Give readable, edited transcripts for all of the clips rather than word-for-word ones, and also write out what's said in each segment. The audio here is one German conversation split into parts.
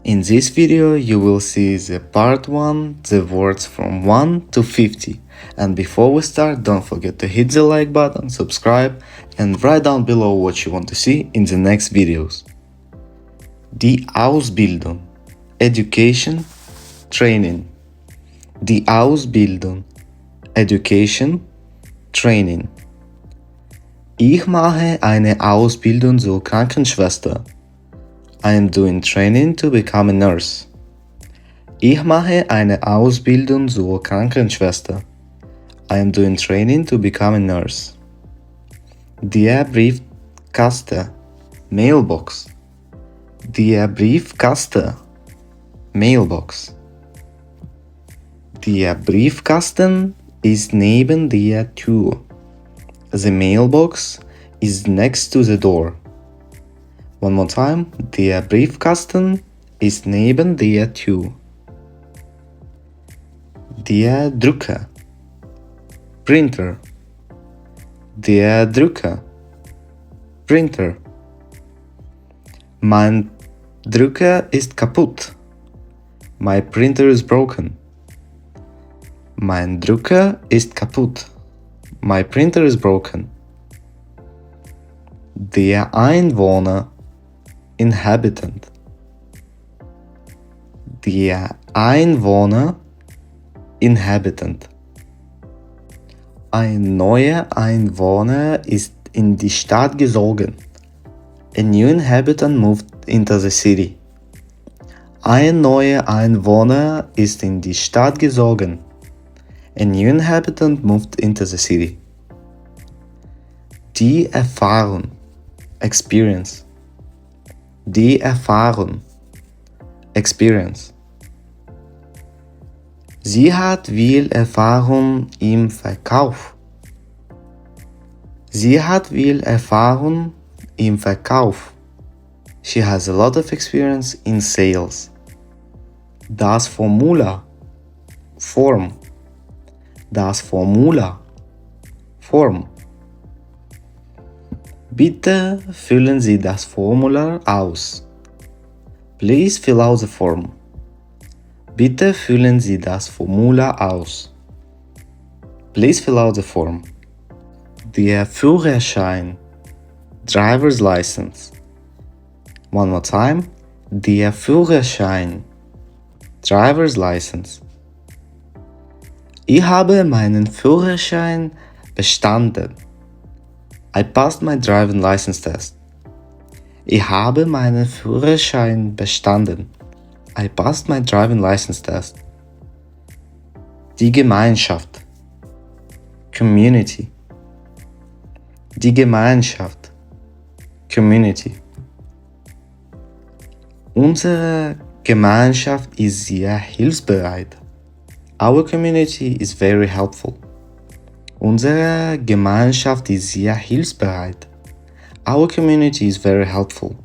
In this video you will see the part 1, the words from 1 to 50. And before we start, don't forget to hit the like button, subscribe and write down below what you want to see in the next videos. Die Ausbildung, Education, Training. Die Ausbildung, Education, Training. Ich mache eine Ausbildung zur Krankenschwester. I am doing training to become a nurse. Ich mache eine Ausbildung zur Krankenschwester. I am doing training to become a nurse. Der Briefkasten, Mailbox. Der Briefkasten, Mailbox. Der Briefkasten ist neben der Tür. The mailbox is next to the door. One more time. Der Briefkasten ist neben der Tür. Der Drucker, Printer. Der Drucker, Printer. Mein Drucker ist kaputt. My printer is broken. Mein Drucker ist kaputt. My printer is broken. Der Einwohner, Inhabitant. Der Einwohner, Inhabitant. Ein neuer Einwohner ist in die Stadt gezogen. A new inhabitant moved into the city. Ein neuer Einwohner ist in die Stadt gezogen. A new inhabitant moved into the city. Die Erfahrung, Experience. Die Erfahrung, Experience. Sie hat viel Erfahrung im Verkauf. Sie hat viel Erfahrung im Verkauf. She has a lot of experience in sales. Das Formular, Form. Das Formular, Form. Bitte füllen Sie das Formular aus. Please fill out the form. Bitte füllen Sie das Formular aus. Please fill out the form. Der Führerschein, Driver's License. One more time. Der Führerschein, Driver's License. Ich habe meinen Führerschein bestanden. I passed my driving license test. Ich habe meinen Führerschein bestanden. I passed my driving license test. Die Gemeinschaft, Community. Die Gemeinschaft, Community. Unsere Gemeinschaft ist sehr hilfsbereit. Our community is very helpful. Unsere Gemeinschaft ist sehr hilfsbereit. Our community is very helpful.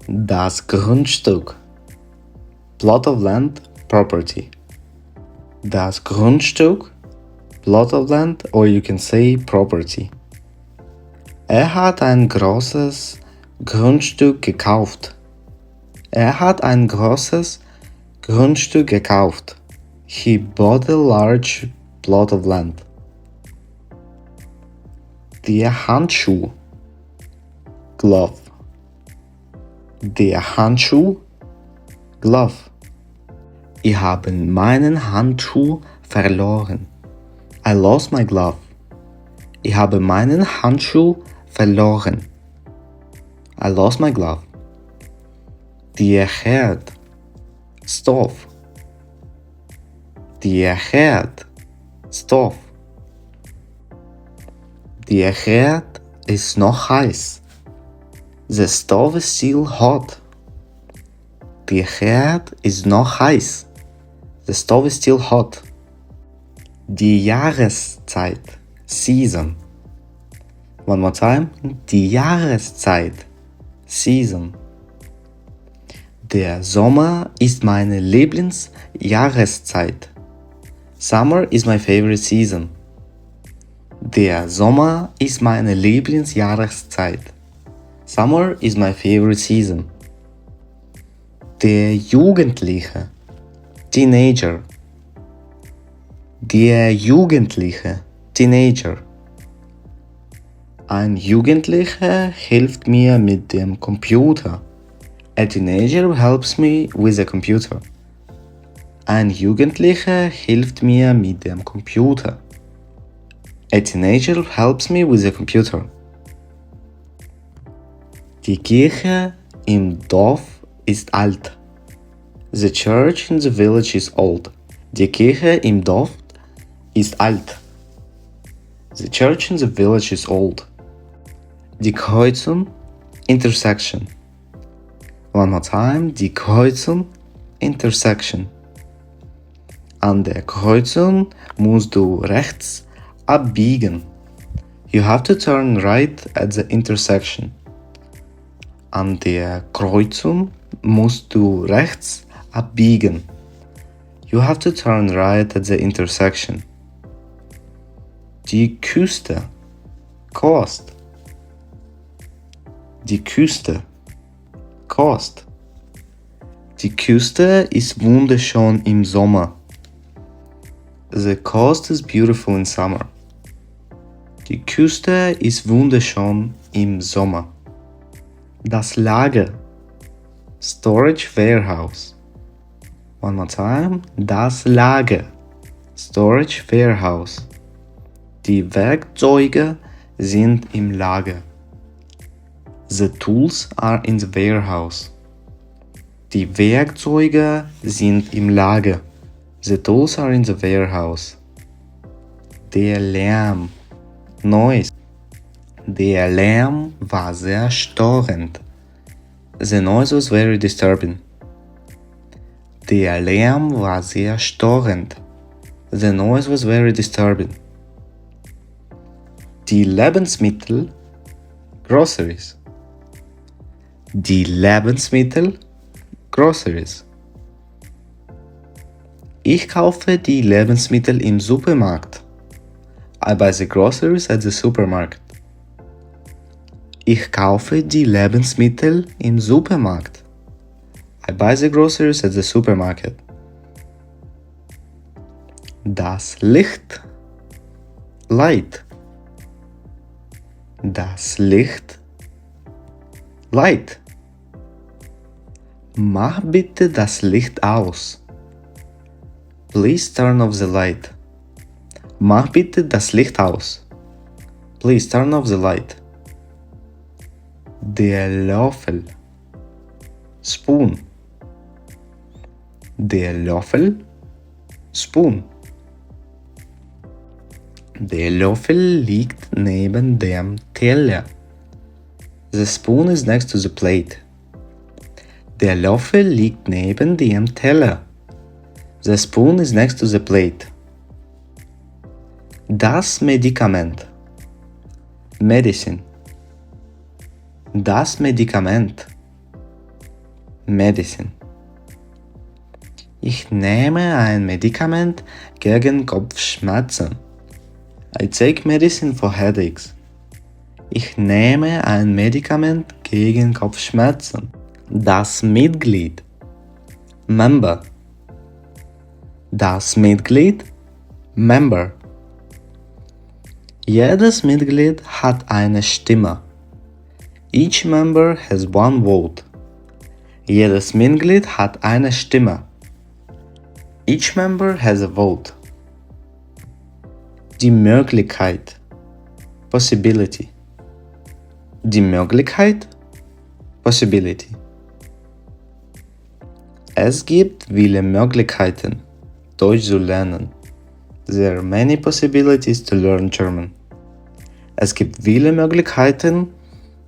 Das Grundstück, plot of land, property. Das Grundstück, plot of land, or you can say property. Er hat ein großes Grundstück gekauft. Er hat ein großes Grundstück gekauft. He bought a large plot of land. Der Handschuh, glove. Der Handschuh, glove. Ich habe meinen Handschuh verloren. I lost my glove. Ich habe meinen Handschuh verloren. I lost my glove. Der Herd, stove. Der Herd, stove. Der Herd ist noch heiß. The stove is still hot. Der Herd ist noch heiß. The stove is still hot. Die Jahreszeit, season. One more time. Die Jahreszeit, season. Der Sommer ist meine Lieblingsjahreszeit. Summer is my favorite season. Der Sommer ist meine Lieblingsjahreszeit. Summer is my favorite season. Der Jugendliche. Teenager. Der Jugendliche. Teenager. Ein Jugendlicher hilft mir mit dem Computer. A teenager helps me with a computer. Ein Jugendlicher hilft mir mit dem Computer. A teenager helps me with a computer. Die Kirche im Dorf ist alt. The church in the village is old. Die Kirche im Dorf ist alt. The church in the village is old. Die Kreuzung, intersection. One more time. Die Kreuzung, intersection. An der Kreuzung musst du rechts abbiegen. You have to turn right at the intersection. An der Kreuzung musst du rechts abbiegen. You have to turn right at the intersection. Die Küste, Coast. Die Küste, Coast. Die Küste ist wunderschön im Sommer. The coast is beautiful in summer. Die Küste ist wunderschön im Sommer. Das Lager, storage warehouse. One more time. Das Lager, storage warehouse. Die Werkzeuge sind im Lager. The tools are in the warehouse. Die Werkzeuge sind im Lager. The tools are in the warehouse. Der Lärm, noise. Der Lärm war sehr störend. The noise was very disturbing. Der Lärm war sehr störend. The noise was very disturbing. Die Lebensmittel, groceries. Die Lebensmittel, groceries. Ich kaufe die Lebensmittel im Supermarkt. I buy the groceries at the supermarket. Ich kaufe die Lebensmittel im Supermarkt. I buy the groceries at the supermarket. Das Licht, light. Das Licht, light. Mach bitte das Licht aus. Please turn off the light. Mach bitte das Licht aus. Please turn off the light. Der Löffel, spoon. Der Löffel, spoon. Der Löffel liegt neben dem Teller. The spoon is next to the plate. Der Löffel liegt neben dem Teller. The spoon is next to the plate. Das Medikament, medicine. Das Medikament, medicine. Ich nehme ein Medikament gegen Kopfschmerzen. I take medicine for headaches. Ich nehme ein Medikament gegen Kopfschmerzen. Das Mitglied, member. Das Mitglied, member. Jedes Mitglied hat eine Stimme. Each member has one vote. Jedes Mitglied hat eine Stimme. Each member has a vote. Die Möglichkeit, possibility. Die Möglichkeit, possibility. Es gibt viele Möglichkeiten, Deutsch zu lernen. There are many possibilities to learn German. Es gibt viele Möglichkeiten,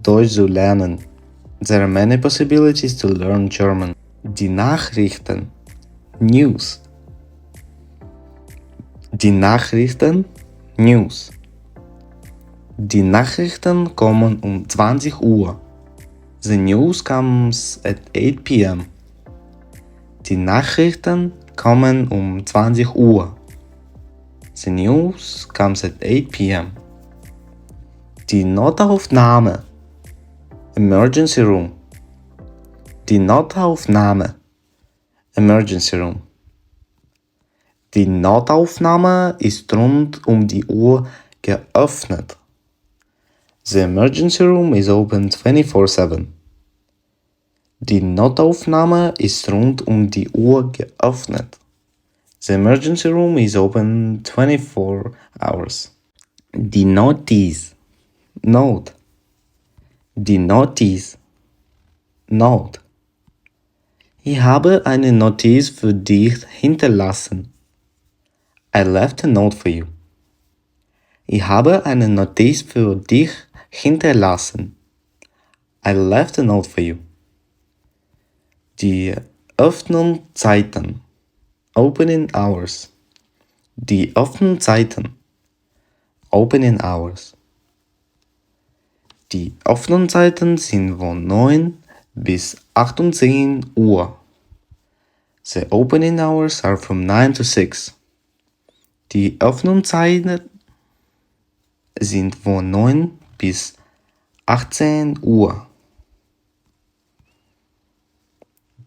Deutsch zu lernen. There are many possibilities to learn German. Die Nachrichten, News. Die Nachrichten, News. Die Nachrichten kommen um 20 Uhr. The news comes at 8 p.m. Die Nachrichten kommen um 20 Uhr. The news comes at 8 p.m. Die Notaufnahme, emergency room. Die Notaufnahme. Emergency Room. Die Notaufnahme ist rund um die Uhr geöffnet. The emergency room is open 24/7. Die Notaufnahme ist rund um die Uhr geöffnet. The emergency room is open 24 hours. Die Notice. Note. Die Notice. Note. Ich habe eine Notiz für dich hinterlassen. I left a note for you. Ich habe eine Notiz für dich hinterlassen. I left a note for you. Die Öffnungszeiten. Opening hours. Die Öffnungszeiten. Opening hours. Die Öffnungszeiten sind von 9 bis 18 Uhr. The opening hours are from 9 to 6. Die Öffnungszeiten sind von 9 bis 18 Uhr.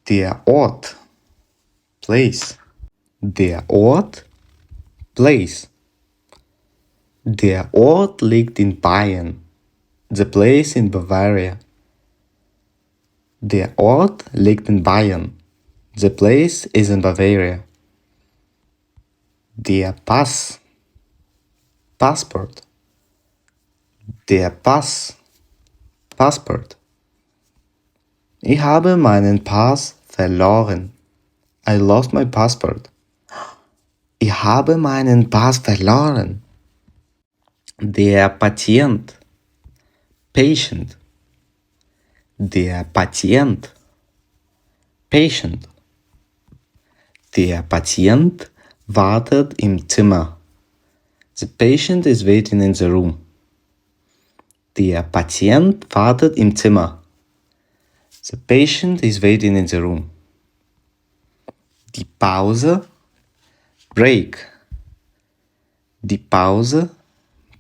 Der Ort. Place. Der Ort. Place. Der Ort liegt in Bayern. The place in Bavaria. Der Ort liegt in Bayern. The place is in Bavaria. Der Pass. Passport. Der Pass. Passport. Ich habe meinen Pass verloren. I lost my passport. Ich habe meinen Pass verloren. Der Patient. Patient. Der Patient. Patient. Der Patient wartet im Zimmer. The patient is waiting in the room. Der Patient wartet im Zimmer. The patient is waiting in the room. Die Pause. Break. Die Pause.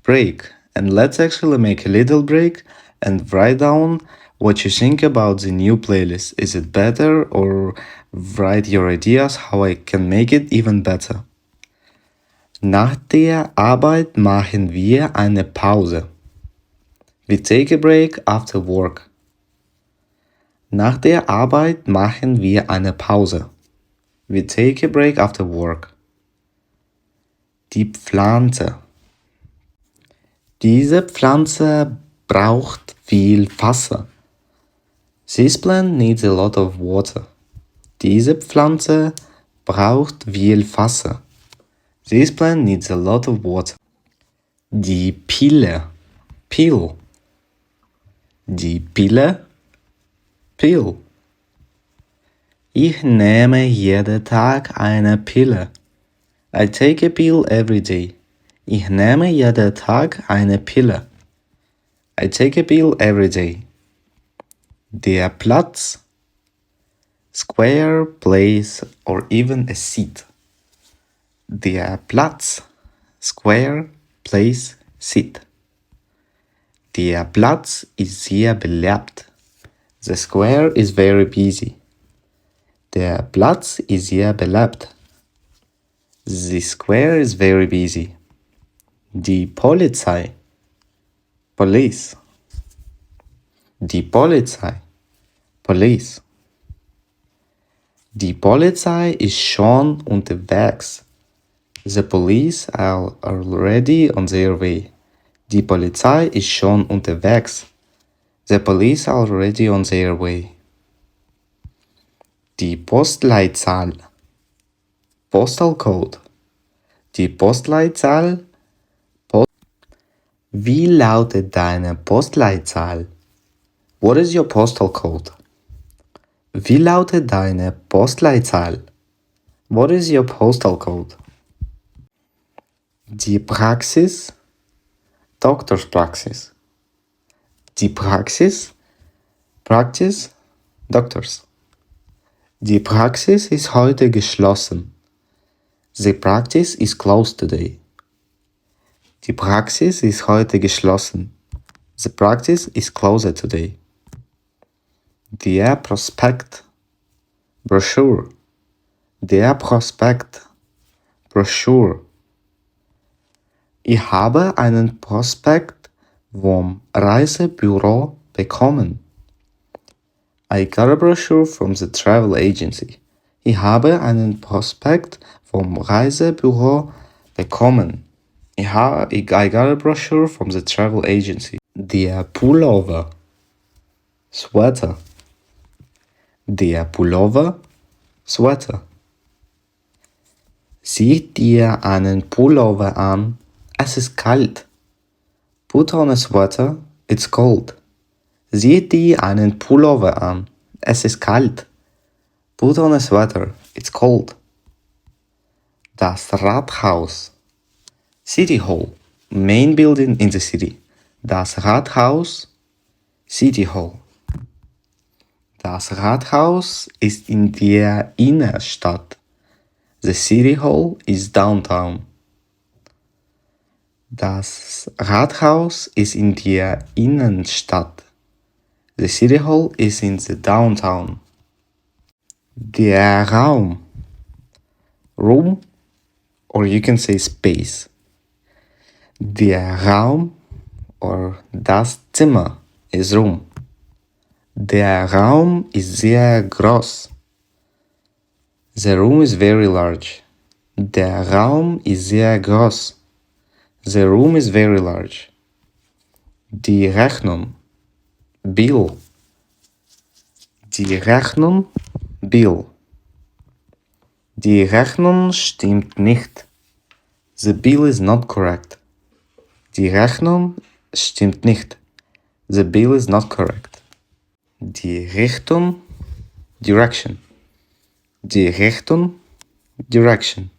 Break. And let's actually make a little break and write down what you think about the new playlist. Is it better, or write your ideas how I can make it even better. Nach der Arbeit machen wir eine Pause. We take a break after work. Nach der Arbeit machen wir eine Pause. We take a break after work. Die Pflanze. Diese Pflanze braucht viel Wasser. This plant needs a lot of water. Diese Pflanze braucht viel Wasser. This plant needs a lot of water. Die Pille. Pill. Die Pille. Pill. Ich nehme jeden Tag eine Pille. I take a pill every day. Ich nehme jeden Tag eine Pille. I take a pill every day. Der Platz. Square, place, or even a seat. Der Platz. Square, place, seat. Der Platz ist sehr belebt. The square is very busy. Der Platz ist sehr belebt. The square is very busy. Die Polizei. Police. Die Polizei. Police. Die Polizei ist schon unterwegs. The police are already on their way. Die Polizei ist schon unterwegs. The police are already on their way. Die Postleitzahl. Postal Code. Die Postleitzahl. Wie lautet deine Postleitzahl? What is your postal code? Wie lautet deine Postleitzahl? What is your postal code? Die Praxis. Doktorspraxis. Die Praxis. Practice. Doctors. Die Praxis ist heute geschlossen. The practice is closed today. Die Praxis ist heute geschlossen. The practice is closed today. Der Prospekt, Brochure. Der Prospekt, Brochure. Ich habe einen Prospekt vom Reisebüro bekommen. I got a brochure from the travel agency. Ich habe einen Prospekt vom Reisebüro bekommen. I got a brochure from the travel agency. Der Pullover, Sweater. Der Pullover, Sweater. Zieh dir einen Pullover an. Es ist kalt. Put on a sweater. It's cold. Zieh dir einen Pullover an. Es ist kalt. Put on a sweater. It's cold. Das Rathaus. City Hall. Main building in the city. Das Rathaus. City Hall. Das Rathaus ist in der Innenstadt. The City Hall is downtown. Das Rathaus ist in der Innenstadt. The City Hall is in the downtown. Der Raum. Room, or you can say space. Der Raum or das Zimmer is room. Der Raum ist sehr groß. The room is very large. Der Raum ist sehr groß. The room is very large. Die Rechnung. Bill. Die Rechnung. Bill. Die Rechnung stimmt nicht. The bill is not correct. Die Rechnung stimmt nicht. The bill is not correct. Die Richtung. Direction. Die Richtung. Direction.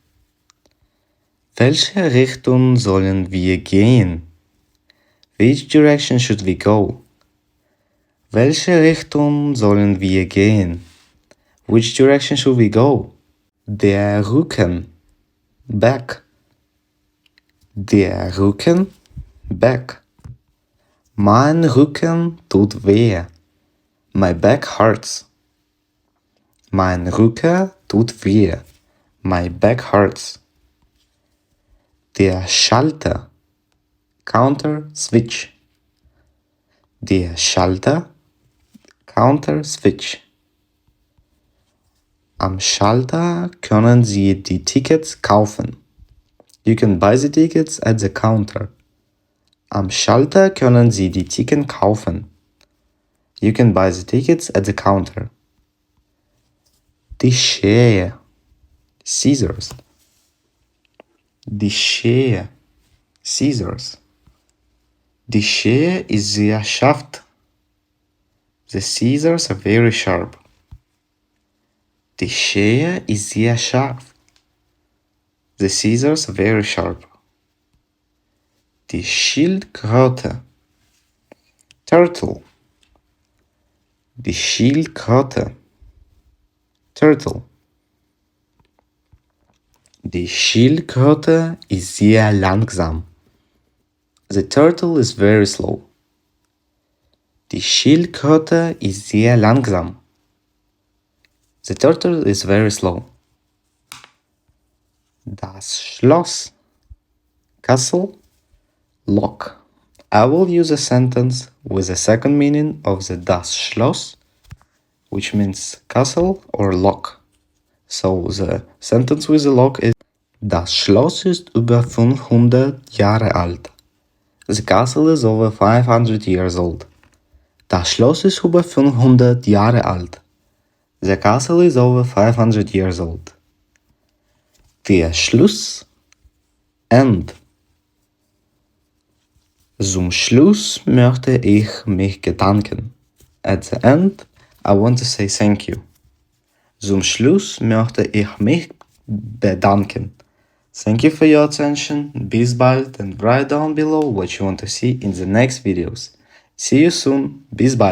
Welche Richtung sollen wir gehen? Which direction should we go? Welche Richtung sollen wir gehen? Which direction should we go? Der Rücken. Back. Der Rücken. Back. Mein Rücken tut weh. My back hurts. Mein Rücken tut weh. My back hurts. Der Schalter. Counter, switch. Der Schalter. Counter, switch. Am Schalter können Sie die Tickets kaufen. You can buy the tickets at the counter. Am Schalter können Sie die Tickets kaufen. You can buy the tickets at the counter. Die Schere. Scissors. Die Schere. Scissors. Die Schere ist sehr scharf. The scissors are very sharp. Die Schere ist sehr scharf. The scissors are very sharp. Die Schildkröte. Turtle. Die Schildkröte. Turtle. Die Schildkröte ist sehr langsam. The turtle is very slow. Die Schildkröte ist sehr langsam. The turtle is very slow. Das Schloss. Castle. Lock. I will use a sentence with the second meaning of the das Schloss, which means castle or lock. So the sentence with the lock is: Das Schloss ist über 500 Jahre alt. The castle is over 500 years old. Das Schloss ist über 500 Jahre alt. The castle is over 500 years old. Der Schluss. End. Zum Schluss möchte ich mich bedanken. At the end, I want to say thank you. Zum Schluss möchte ich mich bedanken. Thank you for your attention. Bis bald and write down below what you want to see in the next videos. See you soon. Bis bald.